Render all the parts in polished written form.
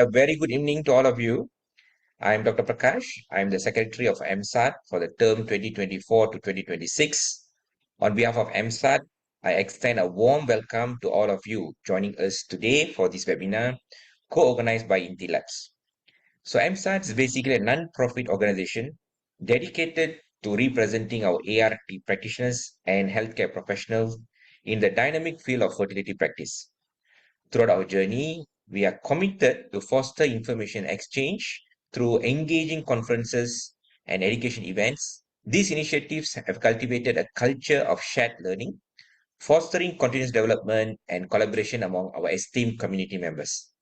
A very good evening to all of you. I'm Dr. Prakash. I'm the Secretary of MSART for the term 2024 to 2026. On behalf of MSART, I extend a warm welcome to all of you joining us today for this webinar co-organized by Inti Labs. So MSART is basically a non-profit organization dedicated to representing our ART practitioners and healthcare professionals in the dynamic field of fertility practice. Throughout our journey, we are committed to foster information exchange through engaging conferences and education events. These initiatives have cultivated a culture of shared learning, fostering continuous development and collaboration among our esteemed community members.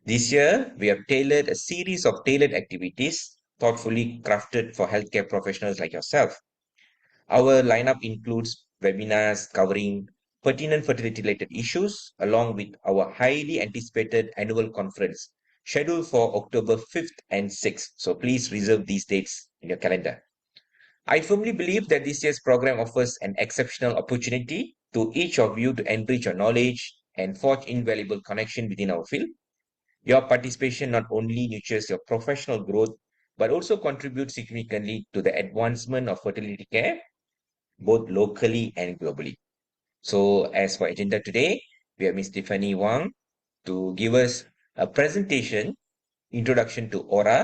This year, we have tailored a series of tailored activities thoughtfully crafted for healthcare professionals like yourself. Our lineup includes webinars covering pertinent fertility-related issues, along with our highly anticipated annual conference scheduled for October 5th and 6th. So please reserve these dates in your calendar. I firmly believe that this year's program offers an exceptional opportunity to each of you to enrich your knowledge and forge invaluable connection within our field. Your participation not only nurtures your professional growth, but also contributes significantly to the advancement of fertility care both locally and globally. So as for agenda today, we have Ms. Tiffany Wang to give us a presentation, introduction to AURA,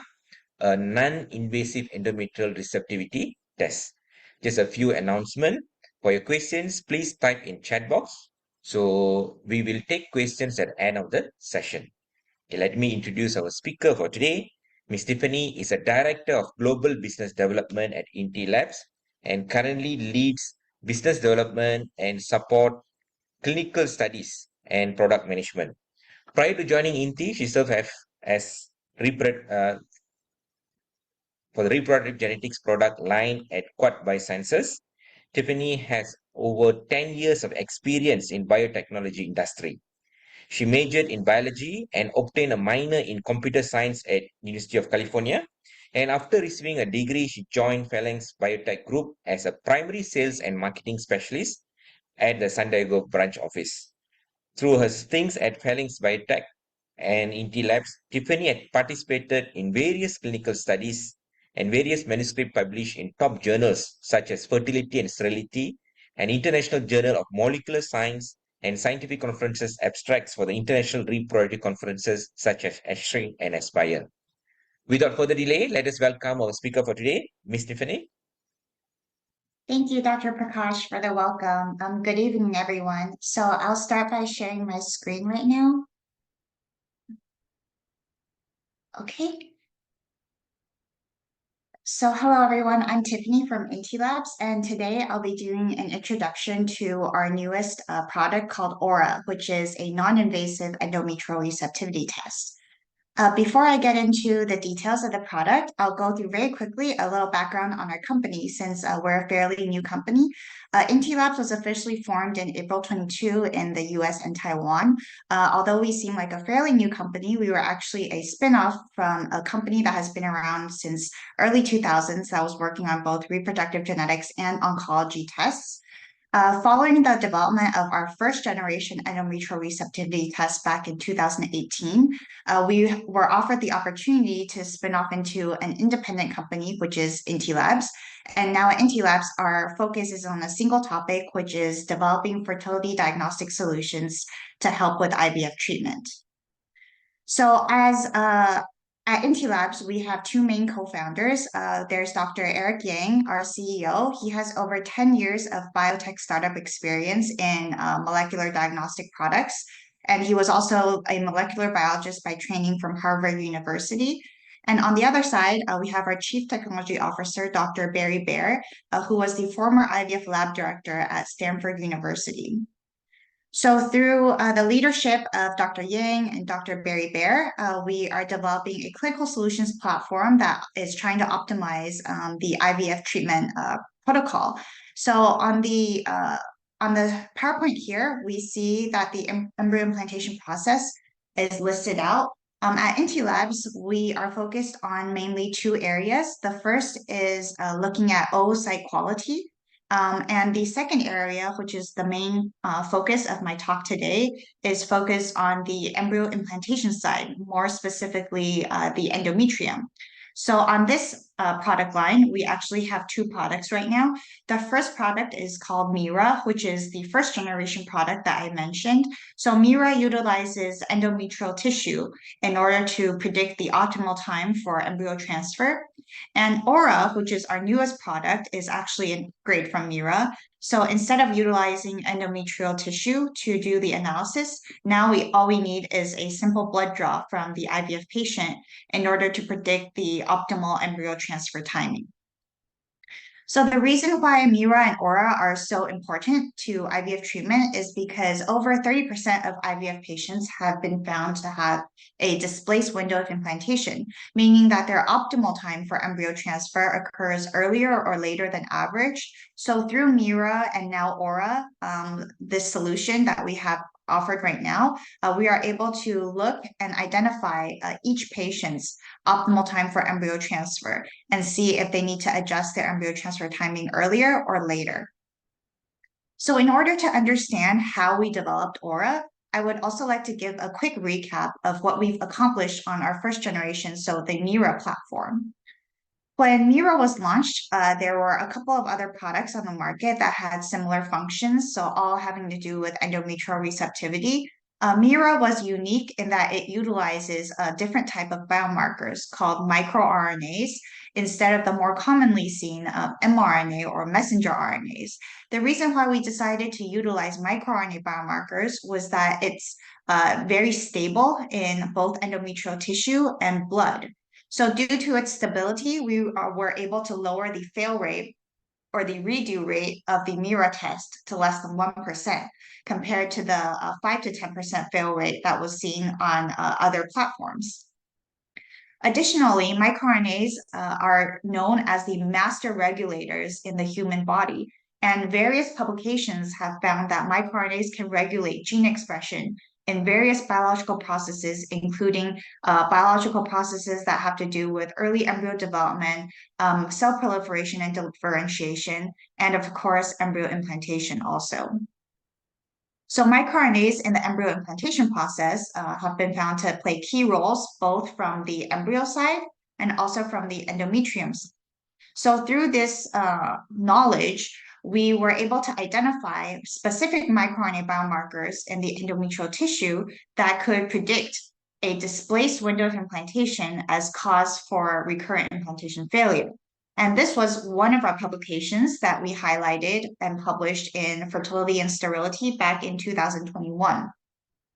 a non-invasive endometrial receptivity test. Just a few announcements. For your questions, please type in chat box. So we will take questions at the end of the session. Okay, let me introduce our speaker for today. Ms. Tiffany is a Director of Global Business Development at Inti Labs and currently leads business development and support clinical studies and product management. Prior to joining Inti, she served as for the reproductive genetics product line at Quad Biosciences. Tiffany has over 10 years of experience in biotechnology industry. She majored in biology and obtained a minor in computer science at University of California. And after receiving a degree, she joined Phalanx Biotech Group as a primary sales and marketing specialist at the San Diego branch office. Through her stints at Phalanx Biotech and Inti Labs, Tiffany had participated in various clinical studies and various manuscripts published in top journals such as Fertility and Sterility and International Journal of Molecular Science and scientific conferences abstracts for the international reproductive conferences such as ASHRI and Aspire. Without further delay, let us welcome our speaker for today, Ms. Tiffany. Thank you, Dr. Prakash, for the welcome. Good evening, everyone. So I'll start by sharing my screen right now. Okay. So hello, everyone. I'm Tiffany from Inti Labs, and today I'll be doing an introduction to our newest product called AURA, which is a non-invasive endometrial receptivity test. Before I get into the details of the product, I'll go through very quickly a little background on our company since we're a fairly new company. Inti Labs was officially formed in April 22 in the US and Taiwan. Although we seem like a fairly new company, we were actually a spin-off from a company that has been around since early 2000s that was working on both reproductive genetics and oncology tests. Following the development of our first generation endometrial receptivity test back in 2018, we were offered the opportunity to spin off into an independent company, which is Inti Labs. And now at Inti Labs, our focus is on a single topic, which is developing fertility diagnostic solutions to help with IVF treatment. So at Inti Labs, we have two main co-founders. There's Dr. Eric Yang, our CEO. He has over 10 years of biotech startup experience in molecular diagnostic products. And he was also a molecular biologist by training from Harvard University. And on the other side, we have our Chief Technology Officer, Dr. Barry Baer, who was the former IVF lab director at Stanford University. So through the leadership of Dr. Yang and Dr. Barry Baer, we are developing a clinical solutions platform that is trying to optimize the IVF treatment protocol. So on the PowerPoint here, we see that the embryo implantation process is listed out. At Inti Labs, we are focused on mainly two areas. The first is looking at oocyte quality. And the second area, which is the main focus of my talk today, is focused on the embryo implantation side, more specifically the endometrium. So on this product line, we actually have two products right now. The first product is called Mira, which is the first generation product that I mentioned. So Mira utilizes endometrial tissue in order to predict the optimal time for embryo transfer. And Aura, which is our newest product, is actually a grade from Mira. So instead of utilizing endometrial tissue to do the analysis, now all we need is a simple blood draw from the IVF patient in order to predict the optimal embryo transfer timing. So the reason why Mira and Aura are so important to IVF treatment is because over 30% of IVF patients have been found to have a displaced window of implantation, meaning that their optimal time for embryo transfer occurs earlier or later than average. So through Mira and now Aura, this solution that we have offered right now, we are able to look and identify each patient's optimal time for embryo transfer and see if they need to adjust their embryo transfer timing earlier or later. So in order to understand how we developed Aura, I would also like to give a quick recap of what we've accomplished on our first generation, so the Mira platform. When Mira was launched, there were a couple of other products on the market that had similar functions, so all having to do with endometrial receptivity. Mira was unique in that it utilizes a different type of biomarkers called microRNAs instead of the more commonly seen mRNA or messenger RNAs. The reason why we decided to utilize microRNA biomarkers was that it's very stable in both endometrial tissue and blood. So due to its stability, we were able to lower the fail rate or the redo rate of the Mira test to less than 1% compared to the 5 to 10% fail rate that was seen on other platforms. Additionally, microRNAs are known as the master regulators in the human body, and various publications have found that microRNAs can regulate gene expression in various biological processes, including biological processes that have to do with early embryo development, cell proliferation and differentiation, and of course, embryo implantation also. So microRNAs in the embryo implantation process have been found to play key roles both from the embryo side and also from the endometrium side. So through this knowledge, we were able to identify specific microRNA biomarkers in the endometrial tissue that could predict a displaced window of implantation as cause for recurrent implantation failure. And this was one of our publications that we highlighted and published in Fertility and Sterility back in 2021.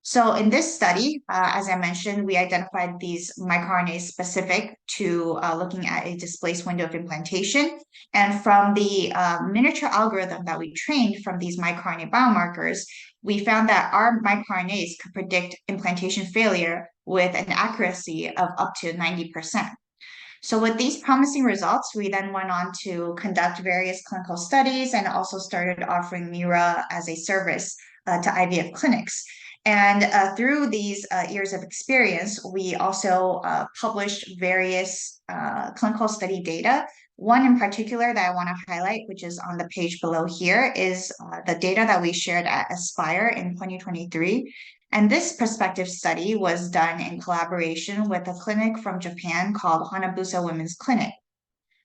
So in this study, as I mentioned, we identified these microRNAs specific to looking at a displaced window of implantation. And from the miniature algorithm that we trained from these microRNA biomarkers, we found that our microRNAs could predict implantation failure with an accuracy of up to 90%. So with these promising results, we then went on to conduct various clinical studies and also started offering Mira as a service to IVF clinics. And through these years of experience, we also published various clinical study data. One in particular that I want to highlight, which is on the page below here, is the data that we shared at Aspire in 2023. And this prospective study was done in collaboration with a clinic from Japan called Hanabusa Women's Clinic.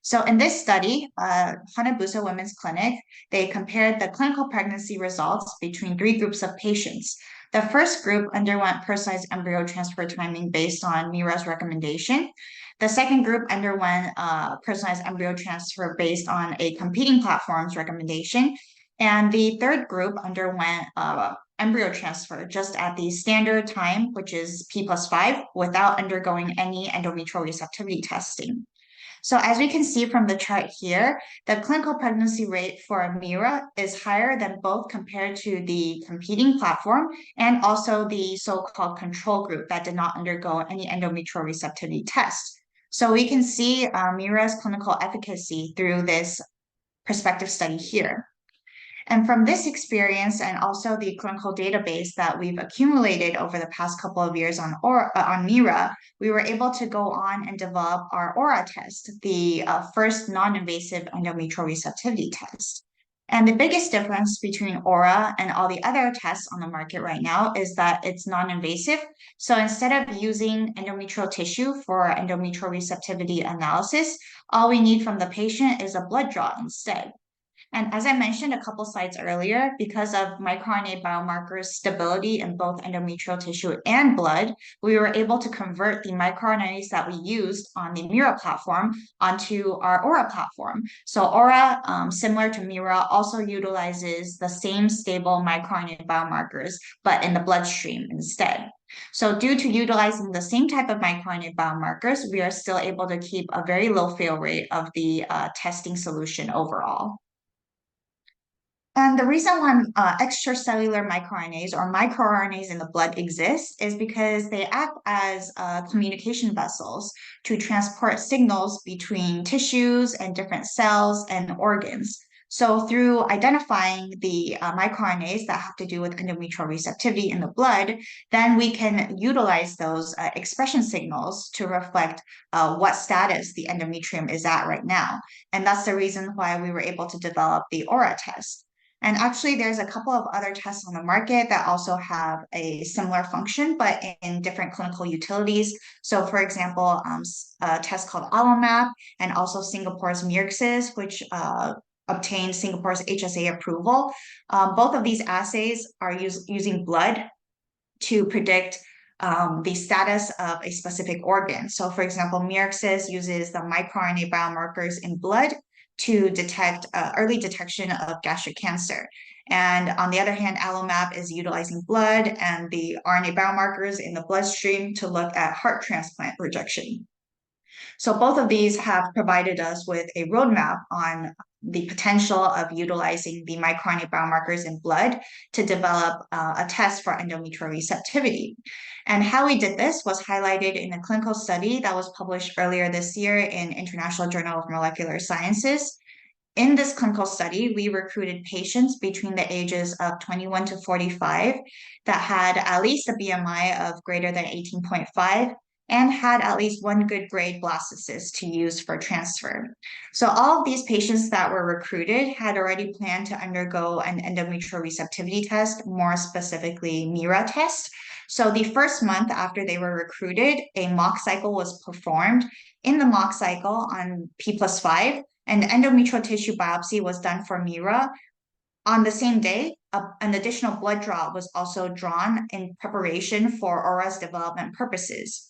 So in this study, Hanabusa Women's Clinic, they compared the clinical pregnancy results between three groups of patients. The first group underwent personalized embryo transfer timing based on Mira's recommendation. The second group underwent personalized embryo transfer based on a competing platform's recommendation. And the third group underwent embryo transfer just at the standard time, which is P+5, without undergoing any endometrial receptivity testing. So as we can see from the chart here, the clinical pregnancy rate for Mira is higher than both compared to the competing platform and also the so-called control group that did not undergo any endometrial receptivity test. So we can see Mira's clinical efficacy through this prospective study here. And from this experience and also the clinical database that we've accumulated over the past couple of years on Mira, we were able to go on and develop our Aura test, the first non-invasive endometrial receptivity test. And the biggest difference between Aura and all the other tests on the market right now is that it's non-invasive. So instead of using endometrial tissue for endometrial receptivity analysis, all we need from the patient is a blood draw instead. And as I mentioned a couple slides earlier, because of microRNA biomarkers stability in both endometrial tissue and blood, we were able to convert the microRNAs that we used on the Mira platform onto our Aura platform. So Aura, similar to Mira, also utilizes the same stable microRNA biomarkers, but in the bloodstream instead. So due to utilizing the same type of microRNA biomarkers, we are still able to keep a very low fail rate of the testing solution overall. And the reason why extracellular microRNAs or microRNAs in the blood exist is because they act as communication vessels to transport signals between tissues and different cells and organs. So through identifying the microRNAs that have to do with endometrial receptivity in the blood, then we can utilize those expression signals to reflect what status the endometrium is at right now. And that's the reason why we were able to develop the Aura test. And actually, there's a couple of other tests on the market that also have a similar function, but in different clinical utilities. So, for example, a test called AlloMap and also Singapore's MIRXIS, which obtained Singapore's HSA approval. Both of these assays are using blood to predict the status of a specific organ. So, for example, MIRXIS uses the microRNA biomarkers in blood to detect early detection of gastric cancer. And on the other hand, AlloMap is utilizing blood and the RNA biomarkers in the bloodstream to look at heart transplant rejection. So both of these have provided us with a roadmap on the potential of utilizing the microRNA biomarkers in blood to develop a test for endometrial receptivity. And how we did this was highlighted in a clinical study that was published earlier this year in International Journal of Molecular Sciences. In this clinical study, we recruited patients between the ages of 21 to 45 that had at least a BMI of greater than 18.5 and had at least one good grade blastocyst to use for transfer. So all of these patients that were recruited had already planned to undergo an endometrial receptivity test, more specifically MIRA test. So the first month after they were recruited, a mock cycle was performed. In the mock cycle on P+5, an endometrial tissue biopsy was done for MIRA. On the same day, an additional blood draw was also drawn in preparation for Aura's development purposes.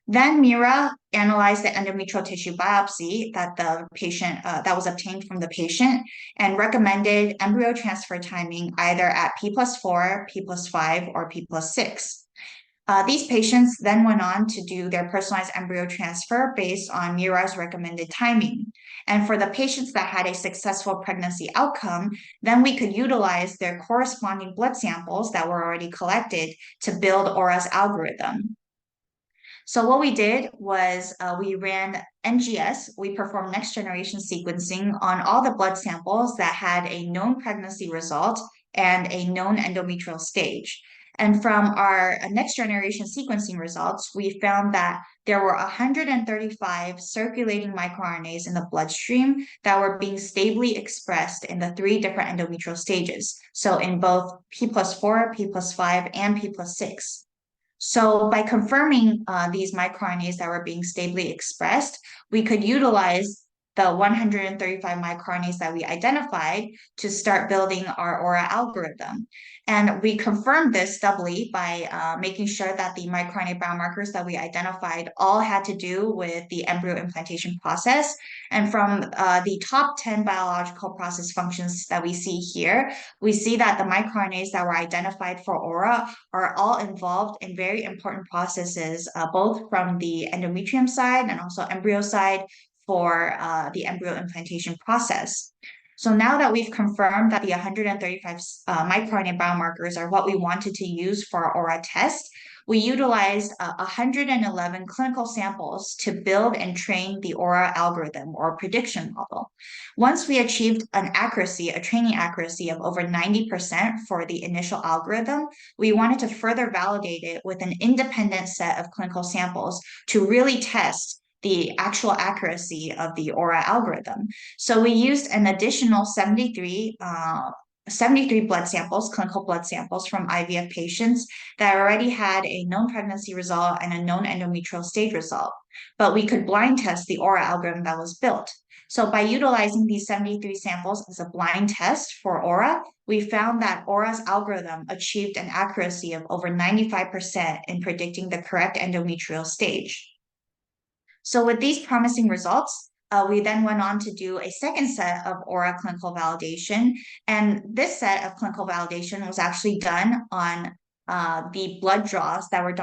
Then Mira analyzed the endometrial tissue biopsy that the patient that was obtained from the patient and recommended embryo transfer timing either at P+4, P+5, or P+6. These patients then went on to do their personalized embryo transfer based on Mira's recommended timing. And for the patients that had a successful pregnancy outcome, then we could utilize their corresponding blood samples that were already collected to build Aura's algorithm. So what we did was we ran NGS, we performed next generation sequencing on all the blood samples that had a known pregnancy result and a known endometrial stage. And from our next generation sequencing results, we found that there were 135 circulating microRNAs in the bloodstream that were being stably expressed in the three different endometrial stages. So in both P+4, P+5, and P+6. So by confirming these microRNAs that were being stably expressed, we could utilize the 135 microRNAs that we identified to start building our Aura algorithm. And we confirmed this doubly by making sure that the microRNA biomarkers that we identified all had to do with the embryo implantation process. And from the top 10 biological process functions that we see here, we see that the microRNAs that were identified for Aura are all involved in very important processes, both from the endometrium side and also embryo side for the embryo implantation process. So now that we've confirmed that the 135 microRNA biomarkers are what we wanted to use for our Aura test, we utilized 111 clinical samples to build and train the Aura algorithm or prediction model. Once we achieved an accuracy, a training accuracy of over 90% for the initial algorithm, we wanted to further validate it with an independent set of clinical samples to really test the actual accuracy of the aura algorithm. So we used an additional 73 blood samples, clinical blood samples from IVF patients that already had a known pregnancy result and a known endometrial stage result. But we could blind test the aura algorithm that was built. So by utilizing these 73 samples as a blind test for aura, we found that aura's algorithm achieved an accuracy of over 95% in predicting the correct endometrial stage. So with these promising results, we then went on to do a second set of aura clinical validation. And this set of clinical validation was actually done on the blood draws that were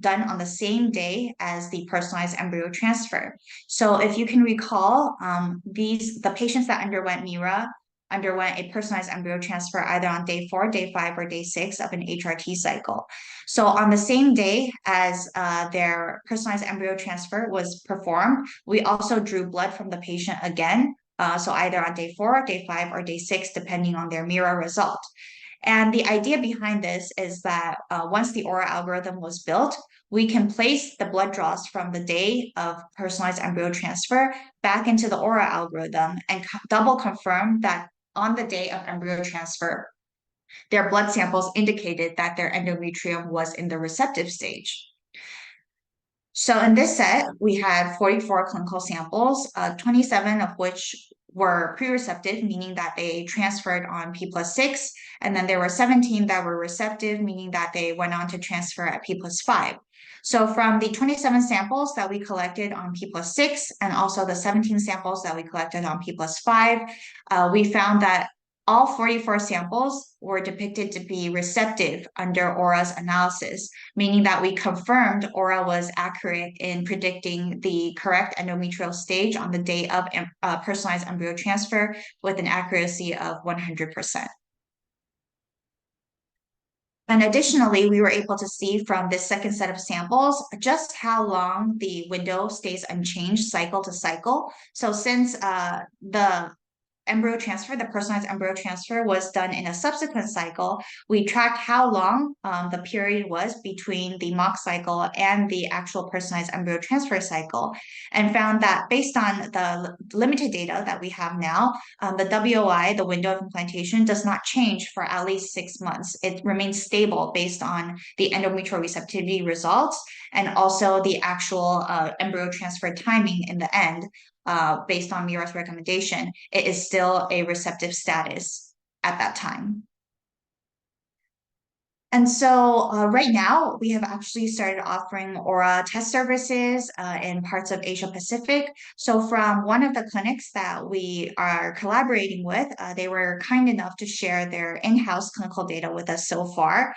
done on the same day as the personalized embryo transfer. So if you can recall, the patients that underwent MIRA underwent a personalized embryo transfer either on day 4, day 5, or day 6 of an HRT cycle. So on the same day as their personalized embryo transfer was performed, we also drew blood from the patient again. So either on day 4, day 5, or day 6, depending on their MIRA result. And the idea behind this is that once the aura algorithm was built, we can place the blood draws from the day of personalized embryo transfer back into the aura algorithm and double confirm that on the day of embryo transfer, their blood samples indicated that their endometrium was in the receptive stage. So in this set, we had 44 clinical samples, 27 of which were pre-receptive, meaning that they transferred on P+6, and then there were 17 that were receptive, meaning that they went on to transfer at P+5. So from the 27 samples that we collected on P+6 and also the 17 samples that we collected on P+5, we found that all 44 samples were depicted to be receptive under aura's analysis, meaning that we confirmed aura was accurate in predicting the correct endometrial stage on the day of personalized embryo transfer with an accuracy of 100%. And additionally, we were able to see from this second set of samples just how long the window stays unchanged cycle to cycle. So since the embryo transfer, the personalized embryo transfer was done in a subsequent cycle, we tracked how long the period was between the mock cycle and the actual personalized embryo transfer cycle, and found that based on the limited data that we have now, the WOI, the window of implantation, does not change for at least 6 months. It remains stable based on the endometrial receptivity results and also the actual embryo transfer timing in the end. Based on MIRA's recommendation, it is still a receptive status at that time. And so right now, we have actually started offering aura test services in parts of Asia Pacific. So from one of the clinics that we are collaborating with, they were kind enough to share their in-house clinical data with us so far.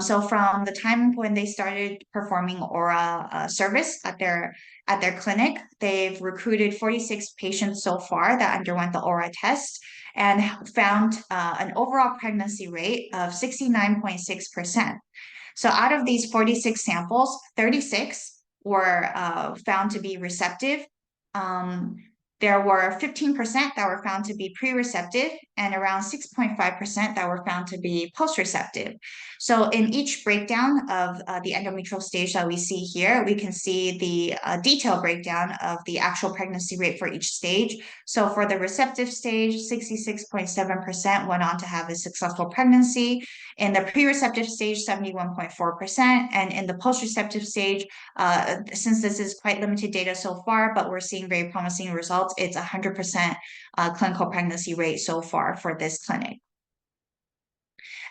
So from the time when they started performing aura service at their clinic, they've recruited 46 patients so far that underwent the aura test and found an overall pregnancy rate of 69.6%. So out of these 46 samples, 36 were found to be receptive. There were 15% that were found to be pre-receptive and around 6.5% that were found to be post-receptive. So in each breakdown of the endometrial stage that we see here, we can see the detailed breakdown of the actual pregnancy rate for each stage. So for the receptive stage, 66.7% went on to have a successful pregnancy. In the pre-receptive stage, 71.4%. And in the post-receptive stage, since this is quite limited data so far, but we're seeing very promising results, it's 100% clinical pregnancy rate so far for this clinic.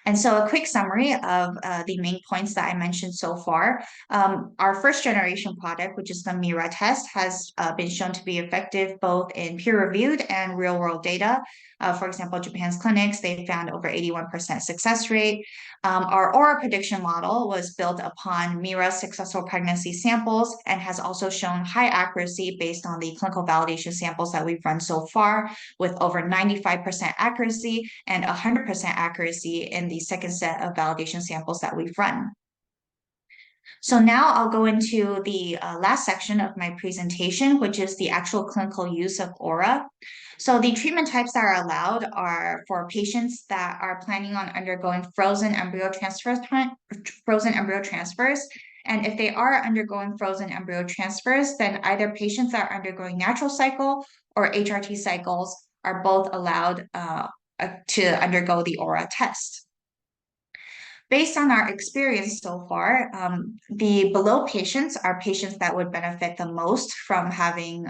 And so a quick summary of the main points that I mentioned so far. Our first generation product, which is the MIRA test, has been shown to be effective both in peer-reviewed and real-world data. For example, Japan's clinics, they found over 81% success rate. Our aura prediction model was built upon MIRA's successful pregnancy samples and has also shown high accuracy based on the clinical validation samples that we've run so far, with over 95% accuracy and 100% accuracy in the second set of validation samples that we've run. So now I'll go into the last section of my presentation, which is the actual clinical use of aura. So the treatment types that are allowed are for patients that are planning on undergoing frozen embryo transfers, And if they are undergoing frozen embryo transfers, then either patients that are undergoing natural cycle or HRT cycles are both allowed to undergo the aura test. Based on our experience so far, the below patients are patients that would benefit the most from having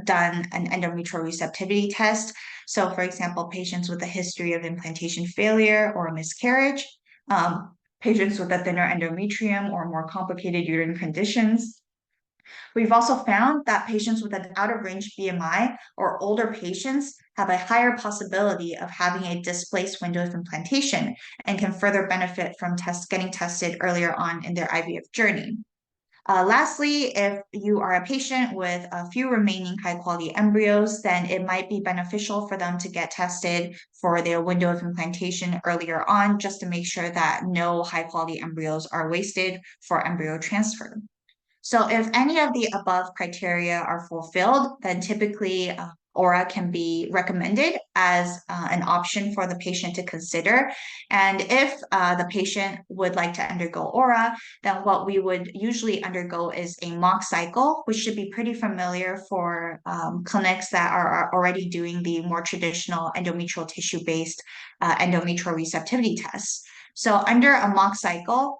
done an endometrial receptivity test. So, for example, patients with a history of implantation failure or a miscarriage, patients with a thinner endometrium or more complicated uterine conditions. We've also found that patients with an out-of-range BMI or older patients have a higher possibility of having a displaced window of implantation and can further benefit from getting tested earlier on in their IVF journey. Lastly, if you are a patient with a few remaining high-quality embryos, then it might be beneficial for them to get tested for their window of implantation earlier on, just to make sure that no high-quality embryos are wasted for embryo transfer. So if any of the above criteria are fulfilled, then typically aura can be recommended as an option for the patient to consider. And if the patient would like to undergo aura, then what we would usually undergo is a mock cycle, which should be pretty familiar for clinics that are already doing the more traditional endometrial tissue-based endometrial receptivity tests. So under a mock cycle,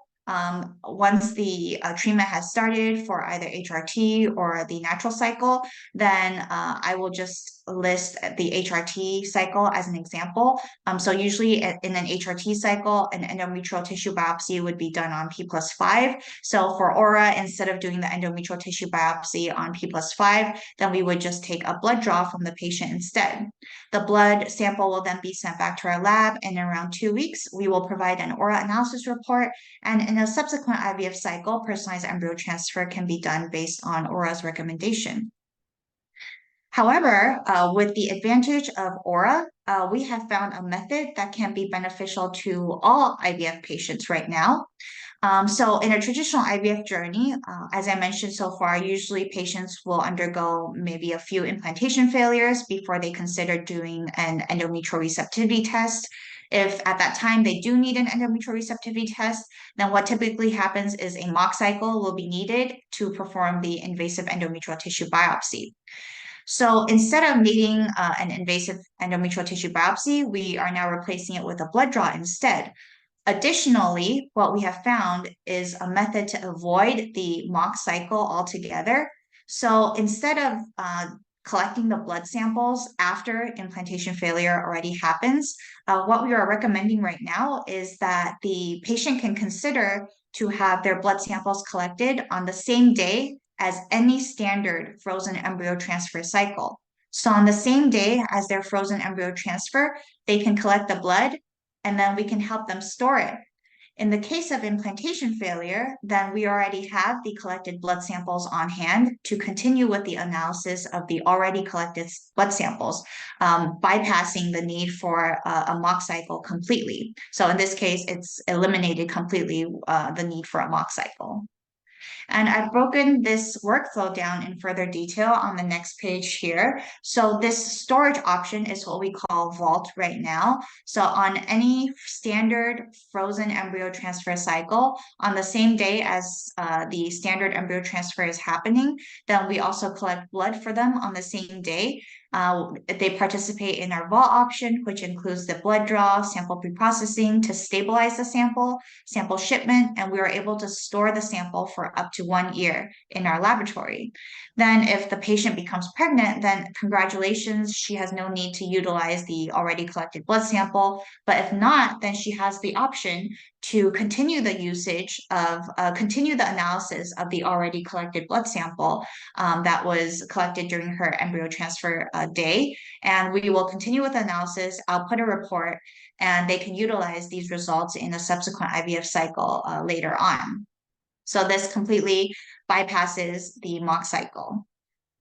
once the treatment has started for either HRT or the natural cycle, then I will just list the HRT cycle as an example. So usually in an HRT cycle, an endometrial tissue biopsy would be done on P+5. So for aura, instead of doing the endometrial tissue biopsy on P+5, then we would just take a blood draw from the patient instead. The blood sample will then be sent back to our lab, and in around 2 weeks, we will provide an aura analysis report. And in a subsequent IVF cycle, personalized embryo transfer can be done based on aura's recommendation. However, with the advantage of aura, we have found a method that can be beneficial to all IVF patients right now. So in a traditional IVF journey, as I mentioned so far, usually patients will undergo maybe a few implantation failures before they consider doing an endometrial receptivity test. If at that time they do need an endometrial receptivity test, then what typically happens is a mock cycle will be needed to perform the invasive endometrial tissue biopsy. So instead of needing an invasive endometrial tissue biopsy, we are now replacing it with a blood draw instead. Additionally, what we have found is a method to avoid the mock cycle altogether. So instead of collecting the blood samples after implantation failure already happens, what we are recommending right now is that the patient can consider to have their blood samples collected on the same day as any standard frozen embryo transfer cycle. So on the same day as their frozen embryo transfer, they can collect the blood, and then we can help them store it. In the case of implantation failure, then we already have the collected blood samples on hand to continue with the analysis of the already collected blood samples, bypassing the need for a mock cycle completely. So in this case, it's eliminated completely the need for a mock cycle. And I've broken this workflow down in further detail on the next page here. So this storage option is what we call vault right now. So on any standard frozen embryo transfer cycle, on the same day as the standard embryo transfer is happening, then we also collect blood for them on the same day. They participate in our vault option, which includes the blood draw, sample preprocessing to stabilize the sample shipment, and we are able to store the sample for up to 1 year in our laboratory. Then if the patient becomes pregnant, then congratulations, she has no need to utilize the already collected blood sample. But if not, then she has the option to continue the analysis of the already collected blood sample that was collected during her embryo transfer day. And we will continue with the analysis. I'll put a report, and they can utilize these results in a subsequent IVF cycle later on. So this completely bypasses the mock cycle.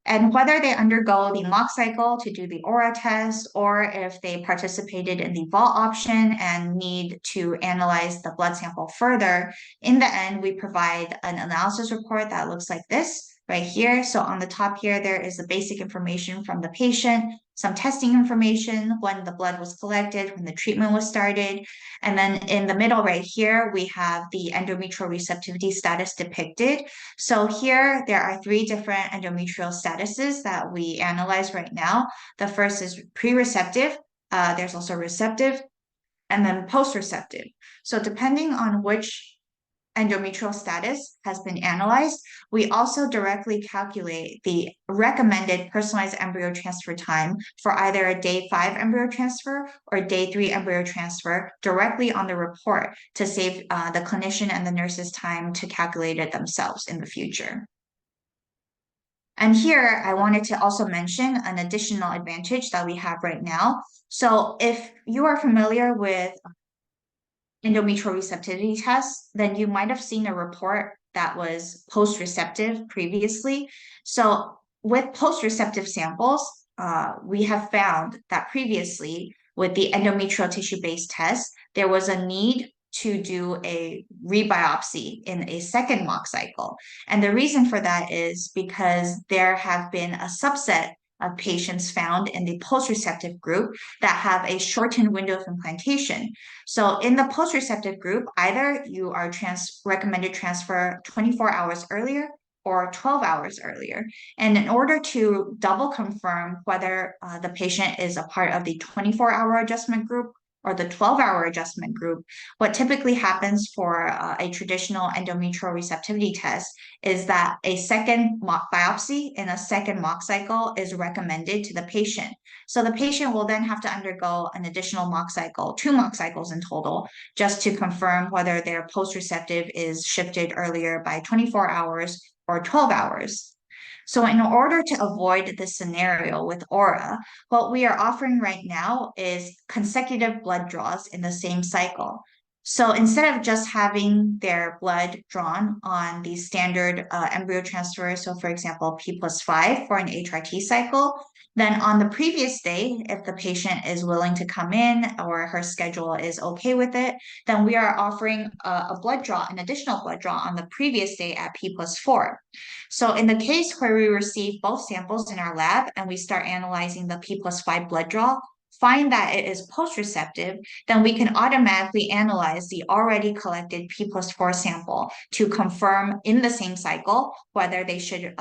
And whether they undergo the mock cycle to do the aura test, or if they participated in the vault option and need to analyze the blood sample further, in the end, we provide an analysis report that looks like this, right here. So on the top here, there is the basic information from the patient, some testing information, when the blood was collected, when the treatment was started. And then in the middle right here, we have the endometrial receptivity status depicted. So here, there are three different endometrial statuses that we analyze right now. The first is pre-receptive. There's also receptive, and then post-receptive. So depending on which endometrial status has been analyzed, we also directly calculate the recommended personalized embryo transfer time for either a day 5 embryo transfer or day 3 embryo transfer directly on the report to save the clinician and the nurse's time to calculate it themselves in the future. And here, I wanted to also mention an additional advantage that we have right now. So if you are familiar with endometrial receptivity tests, then you might have seen a report that was post-receptive previously. So with post-receptive samples, we have found that previously with the endometrial tissue-based test, there was a need to do a rebiopsy in a second mock cycle. And the reason for that is because there have been a subset of patients found in the post-receptive group that have a shortened window of implantation. So in the post-receptive group, either you are recommended transfer 24 hours earlier or 12 hours earlier. And in order to double confirm whether the patient is a part of the 24-hour adjustment group or the 12-hour adjustment group, what typically happens for a traditional endometrial receptivity test is that a second mock biopsy in a second mock cycle is recommended to the patient. So the patient will then have to undergo an additional mock cycle, 2 mock cycles in total, just to confirm whether their post-receptive is shifted earlier by 24 hours or 12 hours. So in order to avoid this scenario with Aura, what we are offering right now is consecutive blood draws in the same cycle. So instead of just having their blood drawn on the standard embryo transfer, so for example, P+5 for an HRT cycle, then on the previous day, if the patient is willing to come in or her schedule is okay with it, then we are offering a blood draw, an additional blood draw on the previous day at P+4. So in the case where we receive both samples in our lab and we start analyzing the P+5 blood draw, find that it is post-receptive, then we can automatically analyze the already collected P+4 sample to confirm in the same cycle whether they should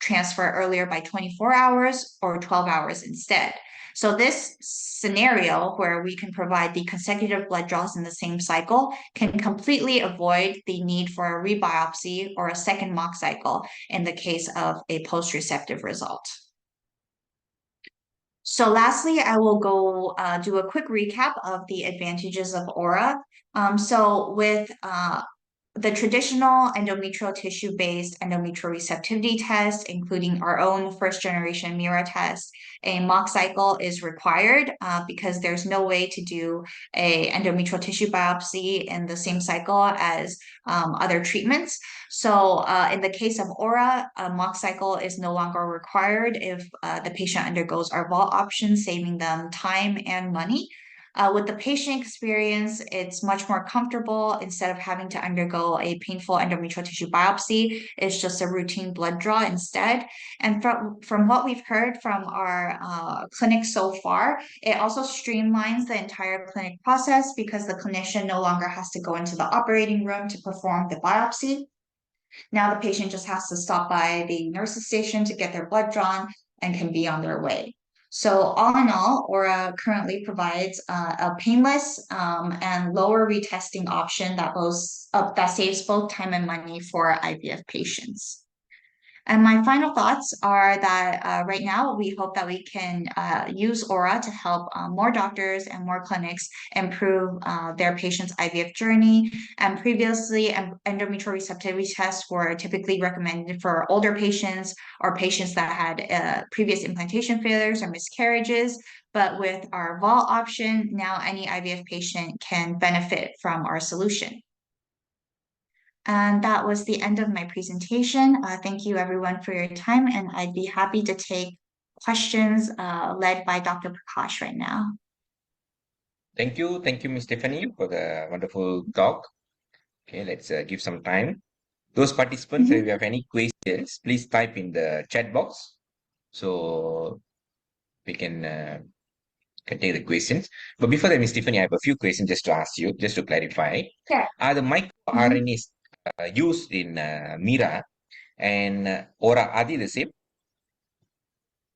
transfer earlier by 24 hours or 12 hours instead. So this scenario where we can provide the consecutive blood draws in the same cycle can completely avoid the need for a rebiopsy or a second mock cycle in the case of a post-receptive result. So lastly, I will go do a quick recap of the advantages of Aura. So with the traditional endometrial tissue-based endometrial receptivity test, including our own first-generation MIRA test, a mock cycle is required because there's no way to do a endometrial tissue biopsy in the same cycle as other treatments. So in the case of Aura, a mock cycle is no longer required if the patient undergoes our vault option, saving them time and money. With the patient experience, it's much more comfortable. Instead of having to undergo a painful endometrial tissue biopsy, it's just a routine blood draw instead. And from what we've heard from our clinic so far, it also streamlines the entire clinic process because the clinician no longer has to go into the operating room to perform the biopsy. Now the patient just has to stop by the nurse's station to get their blood drawn and can be on their way. So all in all, Aura currently provides a painless and lower retesting option that saves both time and money for IVF patients. And my final thoughts are that right now we hope that we can use Aura to help more doctors and more clinics improve their patients' IVF journey. And previously, endometrial receptivity tests were typically recommended for older patients or patients that had previous implantation failures or miscarriages. But with our vault option, now any IVF patient can benefit from our solution. And that was the end of my presentation. Thank you everyone for your time, and I'd be happy to take questions led by Dr. Prakash right now. Thank you, Miss Tiffany, for the wonderful talk. Okay, let's give some time. Those participants, if you Mhm. have any questions, please type in the chat box so we can take the questions. But before that, Ms. Tiffany, I have a few questions just to ask you, just to clarify. Sure. Are the Mhm. microRNAs used in MIRA and Aura, are they the same?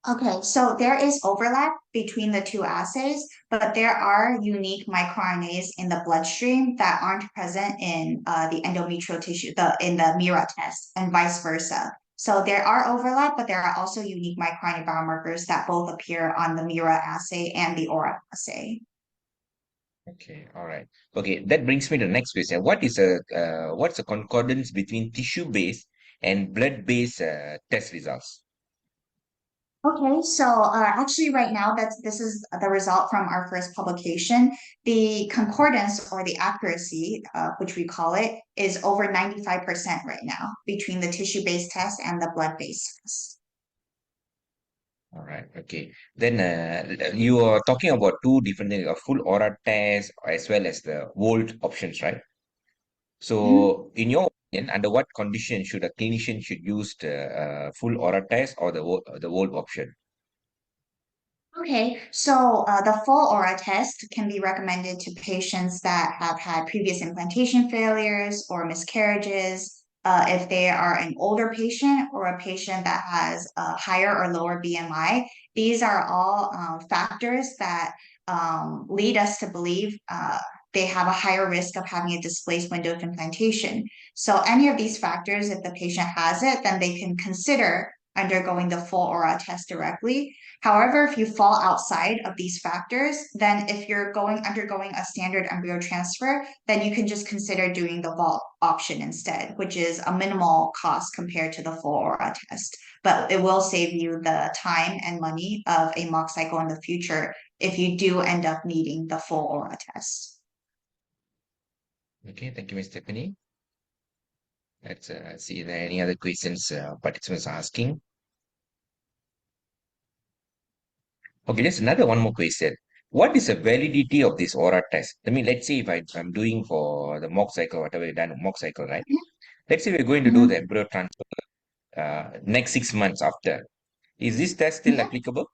Okay, so there is overlap between the two assays, but there are unique microRNAs in the bloodstream that aren't present in the endometrial tissue, in the MIRA test, and vice versa. So there are overlap, but there are also unique microRNA biomarkers that both appear on the MIRA assay and the Aura assay. Okay, all right. Okay, that brings me to the next question. What's the concordance between tissue-based and blood-based test results? Okay, so actually right now this is the result from our first publication. The concordance or the accuracy, which we call it, is over 95% right now between the tissue-based test and the blood-based test. All right. Okay. Then you are talking about two different things, a full aura test as well as the volt options, right? Mhm. So, in your opinion, under what condition should a clinician should use the full aura test or the volt option? Okay, so the full aura test can be recommended to patients that have had previous implantation failures or miscarriages, if they are an older patient or a patient that has a higher or lower BMI. These are all factors that lead us to believe they have a higher risk of having a displaced window of implantation. So any of these factors, if the patient has it, then they can consider undergoing the full aura test directly. However, if you fall outside of these factors, then if you're undergoing a standard embryo transfer, then you can just consider doing the vault option instead, which is a minimal cost compared to the full aura test. But it will save you the time and money of a mock cycle in the future if you do end up needing the full aura test. Okay, thank you, Ms. Stephanie. Let's see if there are any other questions participants are asking. Okay, just another one more question. What is the validity of this aura test? I mean, let's say if I'm doing for the mock cycle, whatever you done, mock cycle, right? Let's say we're going to do the Mhm. embryo transfer next 6 months after. Is this test still Mhm. applicable?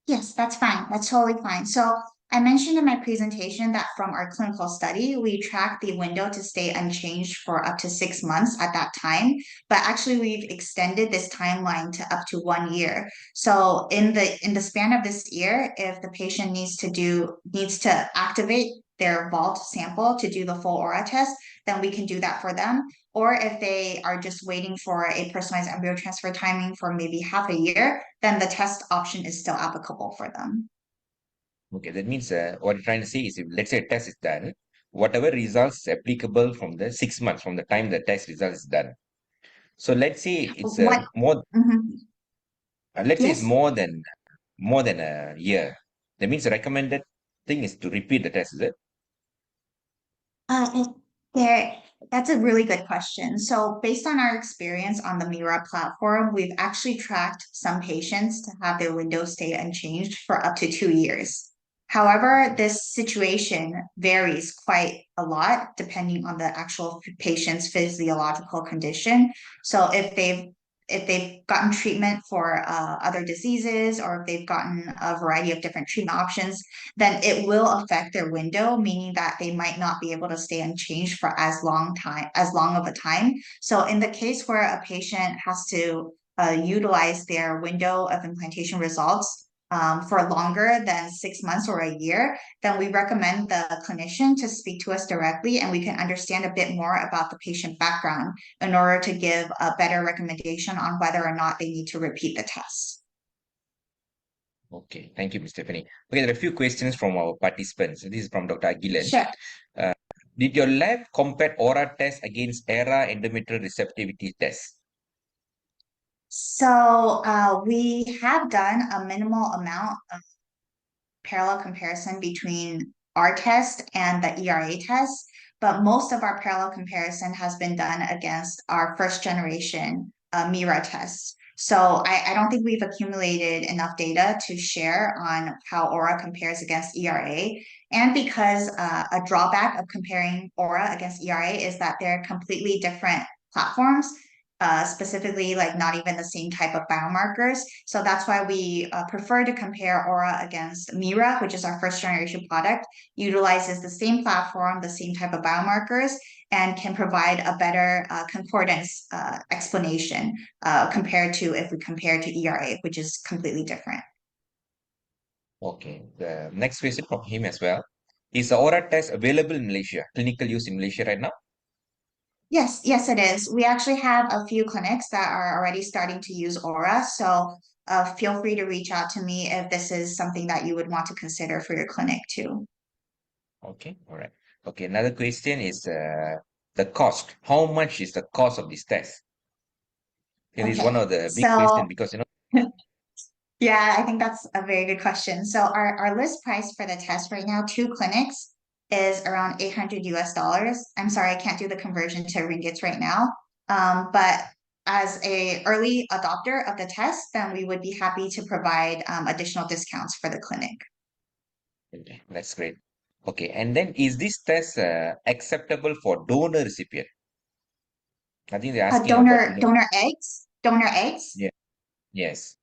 Yes, that's fine. That's totally fine. So I mentioned in my presentation that from our clinical study, we tracked the window to stay unchanged for up to 6 months at that time. But actually, we've extended this timeline to up to 1 year. So in the span of this year, if the patient needs to activate their vault sample to do the full aura test, then we can do that for them. Or if they are just waiting for a personalized embryo transfer timing for maybe half a year, then the test option is still applicable for them. Okay, that means what you're trying to say is if let's say a test is done, whatever results is applicable from the 6 months from the time the test result is done. So let's say it's What? more, Mhm. let's say it's Yes. more than a year. That means the recommended thing is to repeat the test, is it? Uh, there, that's a really good question. So, based on our experience on the Mira platform, we've actually tracked some patients to have their window stay unchanged for up to 2 years. However, Okay. this situation varies quite a lot depending on the actual patient's physiological condition. So, if they've gotten treatment for other diseases or if they've gotten a variety of different treatment options, then it will affect their window, meaning that they might not be able to stay unchanged for as long of a time. So in the case where a patient has to utilize their window of implantation results for longer than 6 months or a year, then we recommend the clinician to speak to us directly and we can understand a bit more about the patient background in order to give a better recommendation on whether or not they need to repeat the test. Okay, thank you, Ms. Stephanie. Okay, there are a few questions from our participants. This is from Dr. Agilan. Sure. Uh, did your lab compare aura test against ERA endometrial receptivity test? So we have done a minimal amount of parallel comparison between our test and the ERA test, but most of our parallel comparison has been done against our first generation MIRA test. So I don't think we've accumulated enough data to share on how Aura compares against ERA. And because a drawback of comparing Aura against ERA is that they're completely different platforms, specifically like not even the same type of biomarkers. So that's why we prefer to compare Aura against Mira, which is our first generation product, utilizes the same platform, the same type of biomarkers, and can provide a better concordance explanation compared to if we compare to ERA, which is completely different. Okay. The next question from him as well. Is the Aura test available in Malaysia, clinical use in Malaysia right now? Yes, yes, it is. We actually have a few clinics that are already starting to use Aura. So feel free to reach out to me if this is something that you would want to consider for your clinic too. Okay, all right. Okay, another question is the cost. How much is the cost of this test? It is one Okay, of the big so question because yeah, I think that's a very good question. So our list price for the test right now, two clinics, is around 800 US dollars. I'm sorry, I can't do the conversion to ringgits right now. But as a early adopter of the test, then we would be happy to provide additional discounts for the clinic. okay, that's great. Okay, and then is this test acceptable for donor recipient? I think they're asking about, Donor eggs. yeah, yes.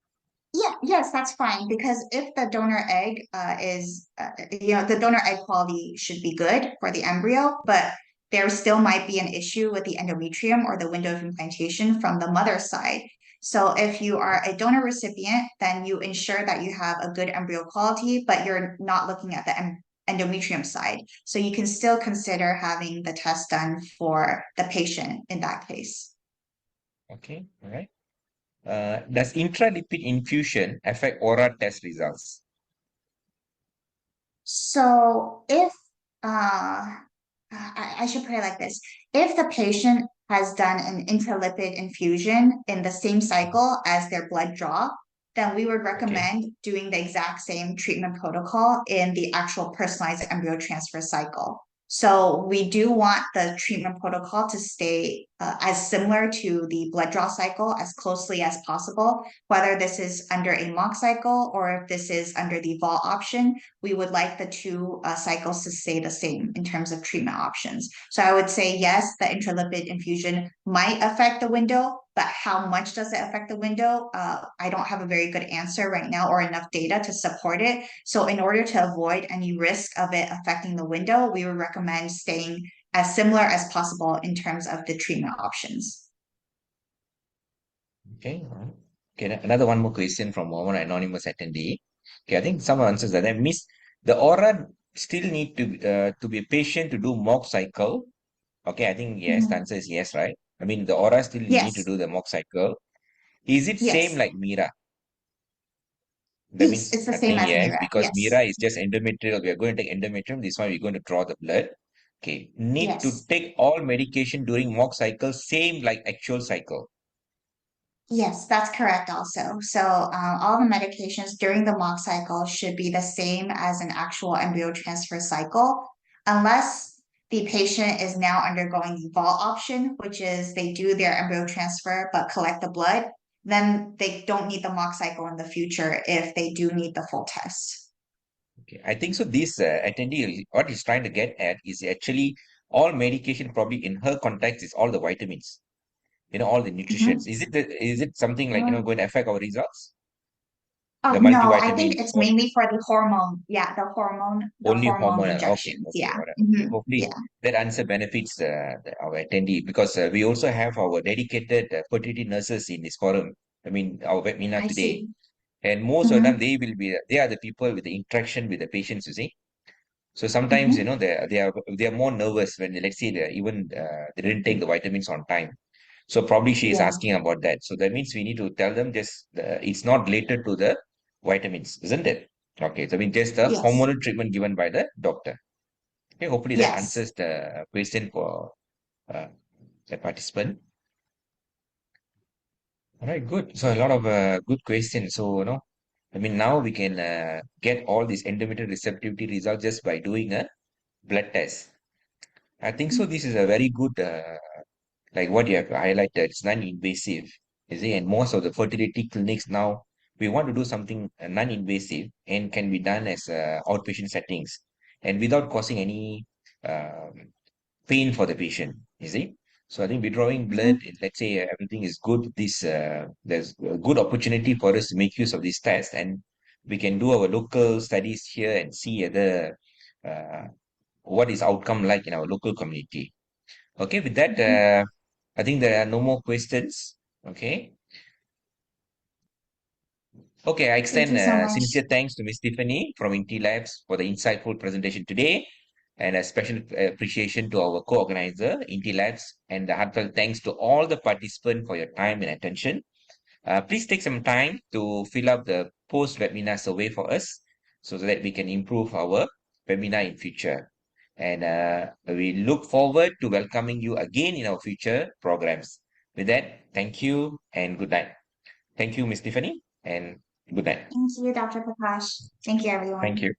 Yeah, yes, that's fine because if the donor egg the donor egg quality should be good for the embryo, but there still might be an issue with the endometrium or the window of implantation from the mother's side. So if you are a donor recipient, then you ensure that you have a good embryo quality, but you're not looking at the endometrium side. So you can still consider having the test done for the patient in that case. Okay, all right. Does intralipid infusion affect Aura test results? So if I should put it like this, if the patient has done an intralipid infusion in the same cycle as their blood draw, then we would Okay. recommend doing the exact same treatment protocol in the actual personalized embryo transfer cycle. So we do want the treatment protocol to stay as similar to the blood draw cycle as closely as possible, whether this is under a mock cycle or if this is under the vol option. We would like the two cycles to stay the same in terms of treatment options. So I would say yes, the intralipid infusion might affect the window, but how much does it affect the window? I don't have a very good answer right now or enough data to support it. So in order to avoid any risk of it affecting the window, we would recommend staying as similar as possible in terms of the treatment options. Okay. All right. Okay. Another one more question from one anonymous attendee. Okay, I think some answers that I missed. The Aura still need to be patient to do mock cycle. Okay, I think yes, the Mhm. answer is yes, right? I mean, the Aura still need to Yes, do the mock cycle. Is it same yes, like Mira? That yes, means it's the I same think as yes, Mira. because Yes, Mira is just endometrial. We are going to take endometrium. This one we're going to draw the blood. Okay. Need to yes. take all medication during mock cycle, same like actual cycle. Yes, that's correct also. So all the medications during the mock cycle should be the same as an actual embryo transfer cycle, unless the patient is now undergoing the vault option, which is they do their embryo transfer but collect the blood, then they don't need the mock cycle in the future if they do need the full test. Okay. I think so. This attendee, what he's trying to get at is actually all medication probably in her context is all the vitamins, all the nutritions. Mhm. Is it something like, going to affect our results? Oh, The no, I think multivitamins it's or mainly for the hormone. Yeah, the only hormone hormonal? Okay, injections. okay, Yeah. all right. Okay, Hmm. hopefully Yeah, that answer benefits our attendee because we also have our dedicated fertility nurses in this forum. I mean, our webinar I today, see. and most of them Hmm. they are the people with the interaction with the patients. You see, so sometimes Hmm. they are more nervous when let's say they didn't take the vitamins on time. So probably she is Yeah. asking about that. So that means we need to tell them just it's not related to the vitamins, isn't it? Okay, so I mean just the Yes. hormonal treatment given by the doctor. Okay, hopefully that Yes. answers the question for uh, the participant. All right, good. So a lot of good questions. So I mean now we can get all these endometrial receptivity results just by doing a blood test. I think so. This is a very good like what you have highlighted. It's non-invasive, you see, and most of the fertility clinics now we want to do something non-invasive and can be done as outpatient settings and without causing any um, pain for the patient. You see. So I think withdrawing blood, Mhm. let's say everything is good. There's a good opportunity for us to make use of this test, and we can do our local studies here and see whether uh, what is outcome like in our local community. Okay, with that, I think there are no more questions. Okay. Okay, I Thank extend you so much. sincere thanks to Miss Tiffany from Inti Labs for the insightful presentation today, and a special appreciation to our co-organizer, Inti Labs, and a heartfelt thanks to all the participants for your time and attention. Please take some time to fill up the post-webinar survey for us so that we can improve our webinar in future. And we look forward to welcoming you again in our future programs. With that, thank you and good night. Thank you, Miss Tiffany, and good night. Thank you, Dr. Prakash. Thank you, Thank everyone. you.